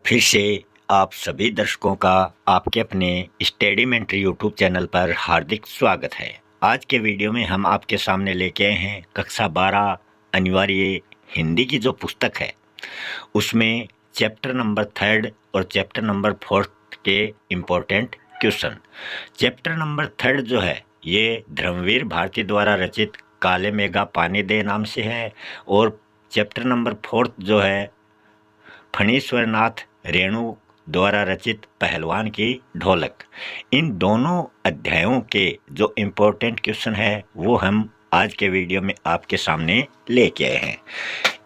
फिर से आप सभी दर्शकों का आपके अपने स्टडीमेंट्री यूट्यूब चैनल पर हार्दिक स्वागत है। आज के वीडियो में हम आपके सामने लेके आए हैं कक्षा 12 अनिवार्य हिंदी की जो पुस्तक है उसमें चैप्टर नंबर 3 और चैप्टर नंबर 4 के इम्पोर्टेंट क्वेश्चन। चैप्टर नंबर 3 जो है ये धर्मवीर भारती द्वारा रचित काले मेघा पानी दे नाम से है और चैप्टर नंबर 4 जो है फणीश्वर नाथ रेणु द्वारा रचित पहलवान की ढोलक। इन दोनों अध्यायों के जो इम्पोर्टेंट क्वेश्चन है वो हम आज के वीडियो में आपके सामने लेके आए हैं।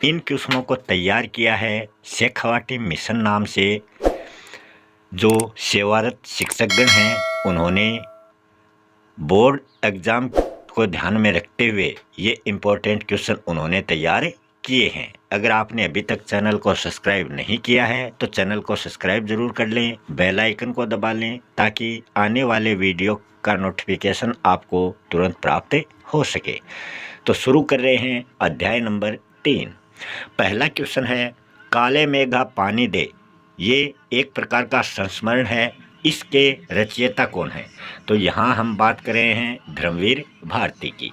इन क्वेश्चनों को तैयार किया है शेखावाटी मिशन नाम से जो सेवारत शिक्षकगण हैं। उन्होंने बोर्ड एग्ज़ाम को ध्यान में रखते हुए ये इम्पोर्टेंट क्वेश्चन उन्होंने तैयार किए हैं। अगर आपने अभी तक चैनल को सब्सक्राइब नहीं किया है तो चैनल को सब्सक्राइब ज़रूर कर लें, बेल आइकन को दबा लें ताकि आने वाले वीडियो का नोटिफिकेशन आपको तुरंत प्राप्त हो सके। तो शुरू कर रहे हैं अध्याय नंबर 3। पहला क्वेश्चन है काले मेघा पानी दे। ये एक प्रकार का संस्मरण है। इसके रचयिता कौन है? तो यहाँ हम बात कर रहे हैं धर्मवीर भारती की।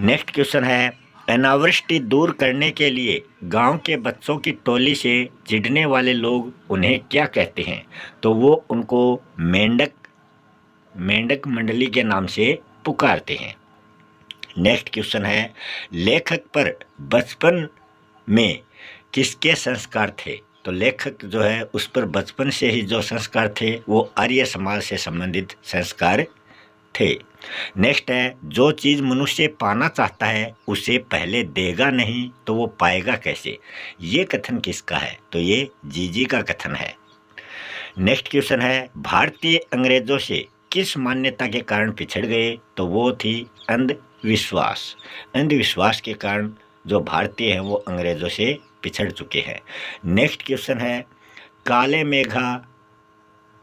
नेक्स्ट क्वेश्चन है अनावृष्टि दूर करने के लिए गांव के बच्चों की टोली से चिढ़ने वाले लोग उन्हें क्या कहते हैं? तो वो उनको मेंढक मंडली के नाम से पुकारते हैं। नेक्स्ट क्वेश्चन है लेखक पर बचपन में किसके संस्कार थे? तो लेखक जो है उस पर बचपन से ही जो संस्कार थे वो आर्य समाज से संबंधित संस्कार थे। नेक्स्ट है जो चीज़ मनुष्य पाना चाहता है उसे पहले देगा नहीं तो वो पाएगा कैसे? ये कथन किसका है? तो ये जीजी का कथन है। नेक्स्ट क्वेश्चन है भारतीय अंग्रेजों से किस मान्यता के कारण पिछड़ गए? तो वो थी अंधविश्वास। अंधविश्वास के कारण जो भारतीय हैं वो अंग्रेजों से पिछड़ चुके हैं। नेक्स्ट क्वेश्चन है काले मेघा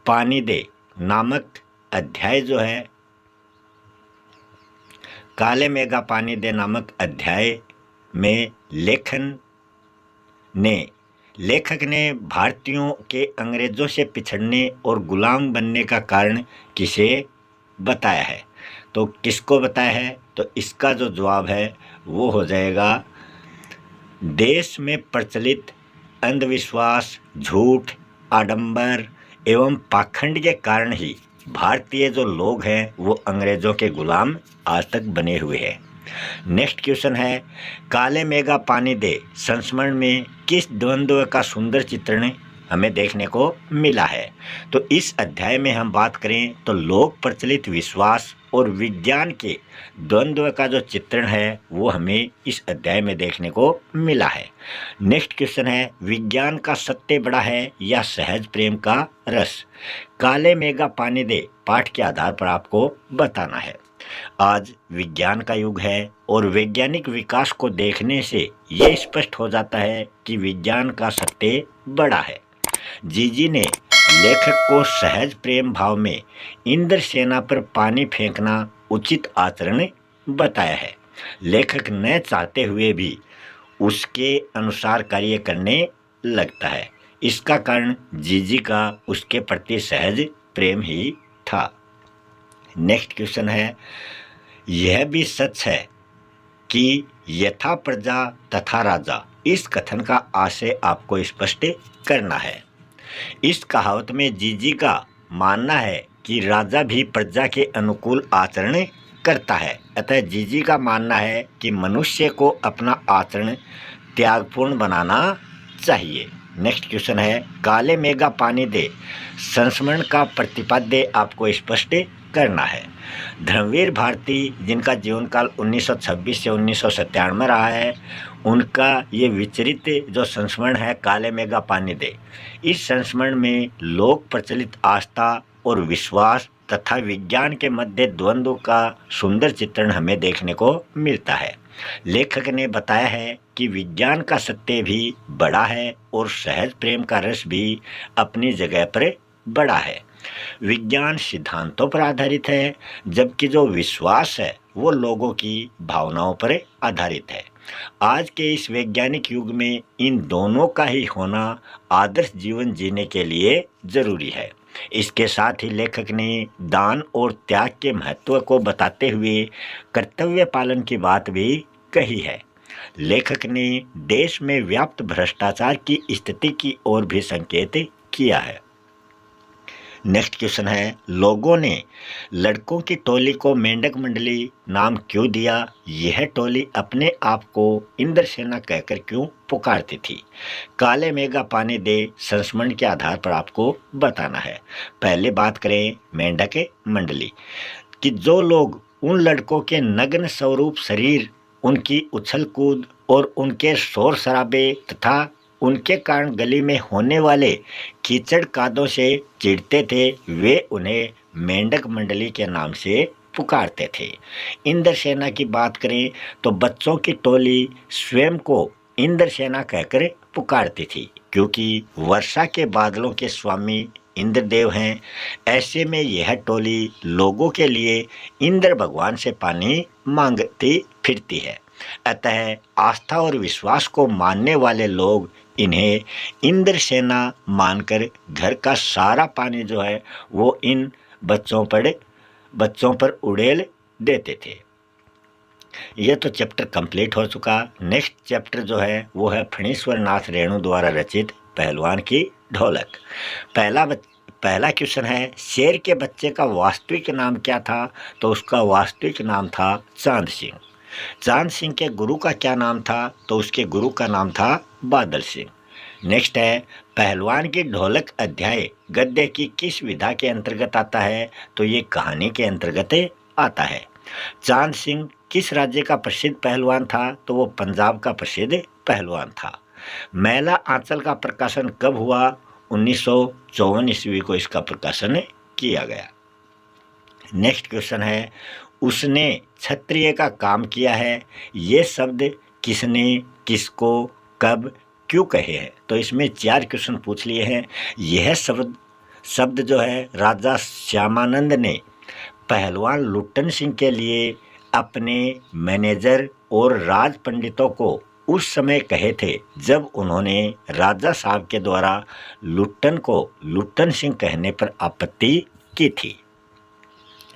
पानी दे नामक अध्याय जो है काले मेघा पानी दे नामक अध्याय में लेखक ने भारतीयों के अंग्रेजों से पिछड़ने और गुलाम बनने का कारण किसे बताया है? तो किसको बताया है? तो इसका जो जवाब है वो हो जाएगा देश में प्रचलित अंधविश्वास, झूठ, आडंबर एवं पाखंड के कारण ही भारतीय जो लोग हैं वो अंग्रेजों के गुलाम आज तक बने हुए हैं। नेक्स्ट क्वेश्चन है काले मेघा पानी दे संस्मरण में किस द्वंद्व का सुंदर चित्रण हमें देखने को मिला है? तो इस अध्याय में हम बात करें तो लोक प्रचलित विश्वास और विज्ञान के द्वंद्व का जो चित्रण है वो हमें इस अध्याय में देखने को मिला है। नेक्स्ट क्वेश्चन है विज्ञान का सत्य बड़ा है या सहज प्रेम का रस? काले मेघा पानी दे पाठ के आधार पर आपको बताना है। आज विज्ञान का युग है और वैज्ञानिक विकास को देखने से ये स्पष्ट हो जाता है कि विज्ञान का सत्य बड़ा है। जीजी ने लेखक को सहज प्रेम भाव में इंद्र सेना पर पानी फेंकना उचित आचरण बताया है। लेखक न चाहते हुए भी उसके अनुसार कार्य करने लगता है। इसका कारण जीजी का उसके प्रति सहज प्रेम ही था। नेक्स्ट क्वेश्चन है यह भी सच है कि यथा प्रजा तथा राजा। इस कथन का आशय आपको स्पष्ट करना है। इस कहावत में जीजी का मानना है कि राजा भी प्रजा के अनुकूल आचरण करता है। अतः जीजी का मानना है कि मनुष्य को अपना आचरण त्यागपूर्ण बनाना चाहिए। नेक्स्ट क्वेश्चन है काले मेघा पानी दे संस्मरण का प्रतिपाद्य आपको स्पष्ट करना है। धर्मवीर भारती जिनका जीवन काल 1926 से 1997 रहा है, उनका ये विचरित जो संस्मरण है काले मेघा पानी दे, इस संस्मरण में लोक प्रचलित आस्था और विश्वास तथा विज्ञान के मध्य द्वंद्व का सुंदर चित्रण हमें देखने को मिलता है। लेखक ने बताया है कि विज्ञान का सत्य भी बड़ा है और सहज प्रेम का रस भी अपनी जगह पर बड़ा है। विज्ञान सिद्धांतों पर आधारित है जबकि जो विश्वास है वो लोगों की भावनाओं पर आधारित है। आज के इस वैज्ञानिक युग में इन दोनों का ही होना आदर्श जीवन जीने के लिए जरूरी है। इसके साथ ही लेखक ने दान और त्याग के महत्व को बताते हुए कर्तव्य पालन की बात भी कही है। लेखक ने देश में व्याप्त भ्रष्टाचार की स्थिति की ओर भी संकेत किया है। नेक्स्ट क्वेश्चन है, लोगों ने लड़कों की टोली को मेंढक मंडली नाम क्यों दिया? यह टोली अपने आप को इंद्रसेना कहकर क्यों पुकारती थी? काले मेघा पानी दे संस्मरण के आधार पर आपको बताना है। पहले बात करें मेंढक मंडली कि जो लोग उन लड़कों के नग्न स्वरूप शरीर, उनकी उछल कूद और उनके शोर शराबे तथा उनके कारण गली में होने वाले कीचड़ कादों से चिढ़ते थे, वे उन्हें मेंढक मंडली के नाम से पुकारते थे। इंद्रसेना की बात करें तो बच्चों की टोली स्वयं को इंद्रसेना कहकर पुकारती थी, क्योंकि वर्षा के बादलों के स्वामी इंद्रदेव हैं। ऐसे में यह टोली लोगों के लिए इंद्र भगवान से पानी मांगती फिरती है। अतः आस्था और विश्वास को मानने वाले लोग इन्हें इंद्रसेना मानकर घर का सारा पानी जो है वो इन बच्चों पर उड़ेल देते थे। यह तो चैप्टर कंप्लीट हो चुका। नेक्स्ट चैप्टर जो है वो है फणीश्वर नाथ रेणु द्वारा रचित पहलवान की ढोलक। पहला क्वेश्चन है, शेर के बच्चे का वास्तविक नाम क्या था? तो उसका वास्तविक नाम था चांद सिंह। चांद सिंह के गुरु का क्या नाम था? तो उसके गुरु का नाम था बादल सिंह। नेक्स्ट है, पहलवान की ढोलक अध्याय गद्य की किस विधा के अंतर्गत आता है? तो ये कहानी के अंतर्गत आता है। चांद सिंह किस राज्य का प्रसिद्ध पहलवान था? तो वो पंजाब का प्रसिद्ध पहलवान था। मैला आंचल का प्रकाशन कब हुआ? 1954 ईस्वी को इसका प्रकाशन किया गया। नेक्स्ट क्वेश्चन है, उसने क्षत्रिय का काम किया है। ये शब्द किसने, किसको, कब, क्यों कहे हैं? तो इसमें 4 क्वेश्चन पूछ लिए हैं। यह शब्द जो है राजा श्यामानंद ने पहलवान लुट्टन सिंह के लिए अपने मैनेजर और राज पंडितों को उस समय कहे थे जब उन्होंने राजा साहब के द्वारा लुट्टन को लुट्टन सिंह कहने पर आपत्ति की थी।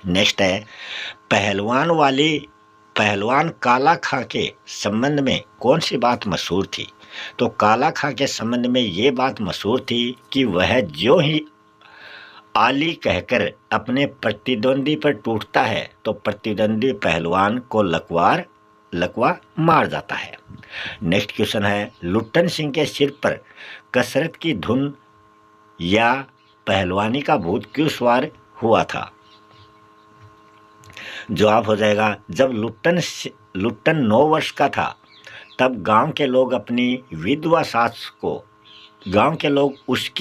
नेक्स्ट है, पहलवान काला खां के संबंध में कौन सी बात मशहूर थी? तो काला खां के संबंध में ये बात मशहूर थी कि वह जो ही आली कहकर अपने प्रतिद्वंदी पर टूटता है तो प्रतिद्वंदी पहलवान को लकवा मार जाता है। नेक्स्ट क्वेश्चन है, लुट्टन सिंह के सिर पर कसरत की धुन या पहलवानी का भूत क्यों सवार हुआ था? जवाब हो जाएगा, जब लुट्टन 9 वर्ष का था तब गांव के लोग उसकी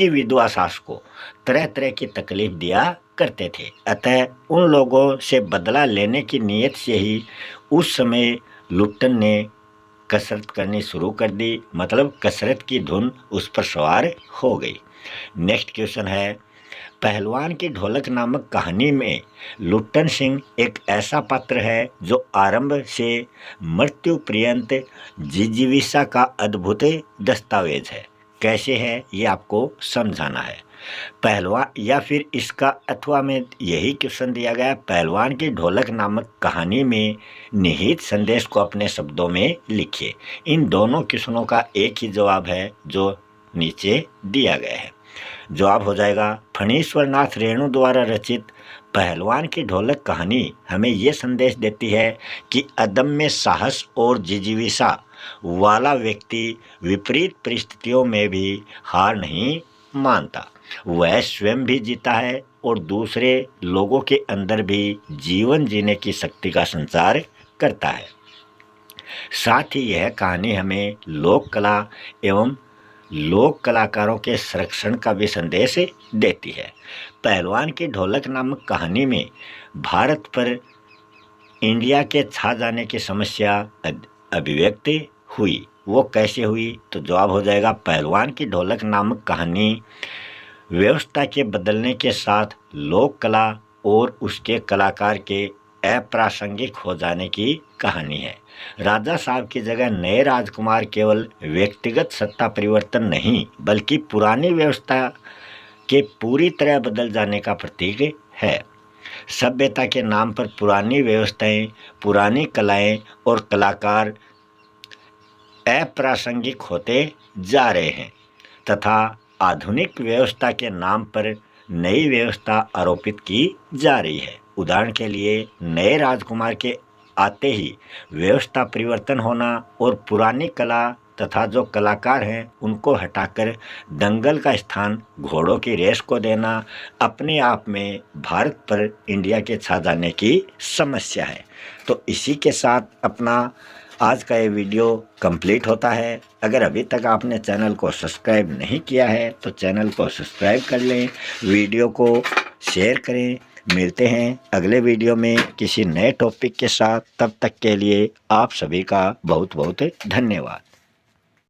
विधवा सास को तरह तरह की तकलीफ दिया करते थे। अतः उन लोगों से बदला लेने की नीयत से ही उस समय लुट्टन ने कसरत करनी शुरू कर दी, मतलब कसरत की धुन उस पर सवार हो गई। नेक्स्ट क्वेश्चन है, पहलवान की ढोलक नामक कहानी में लुट्टन सिंह एक ऐसा पात्र है जो आरंभ से मृत्यु पर्यंत जिजीविका का अद्भुत दस्तावेज है। कैसे है ये आपको समझाना है। पहलवान या फिर इसका अथवा में यही क्वेश्चन दिया गया, पहलवान की ढोलक नामक कहानी में निहित संदेश को अपने शब्दों में लिखिए। इन दोनों क्वेश्चनों का एक ही जवाब है जो नीचे दिया गया है। जवाब हो जाएगा, फणीश्वर नाथ रेणु द्वारा रचित पहलवान की ढोलक कहानी हमें ये संदेश देती है कि अदम्य साहस और जिजीविका वाला व्यक्ति विपरीत परिस्थितियों में भी हार नहीं मानता। वह स्वयं भी जीता है और दूसरे लोगों के अंदर भी जीवन जीने की शक्ति का संचार करता है। साथ ही यह कहानी हमें लोक कला एवं लोक कलाकारों के संरक्षण का भी संदेश देती है। पहलवान की ढोलक नामक कहानी में भारत पर इंडिया के छा जाने की समस्या अभिव्यक्त हुई। वो कैसे हुई? तो जवाब हो जाएगा, पहलवान की ढोलक नामक कहानी व्यवस्था के बदलने के साथ लोक कला और उसके कलाकार के अप्रासंगिक हो जाने की कहानी है। राजा साहब की जगह नए राजकुमार केवल व्यक्तिगत सत्ता परिवर्तन नहीं बल्कि पुरानी व्यवस्था के पूरी तरह बदल जाने का प्रतीक है। सभ्यता के नाम पर पुरानी व्यवस्थाएं, पुरानी कलाएं और कलाकार अप्रासंगिक होते जा रहे हैं तथा आधुनिक व्यवस्था के नाम पर नई व्यवस्था आरोपित की जा रही है। उदाहरण के लिए नए राजकुमार के आते ही व्यवस्था परिवर्तन होना और पुरानी कला तथा जो कलाकार हैं उनको हटाकर दंगल का स्थान घोड़ों की रेस को देना अपने आप में भारत पर इंडिया के छा जाने की समस्या है। तो इसी के साथ अपना आज का ये वीडियो कंप्लीट होता है। अगर अभी तक आपने चैनल को सब्सक्राइब नहीं किया है तो चैनल को सब्सक्राइब कर लें, वीडियो को शेयर करें। मिलते हैं अगले वीडियो में किसी नए टॉपिक के साथ। तब तक के लिए आप सभी का बहुत बहुत धन्यवाद।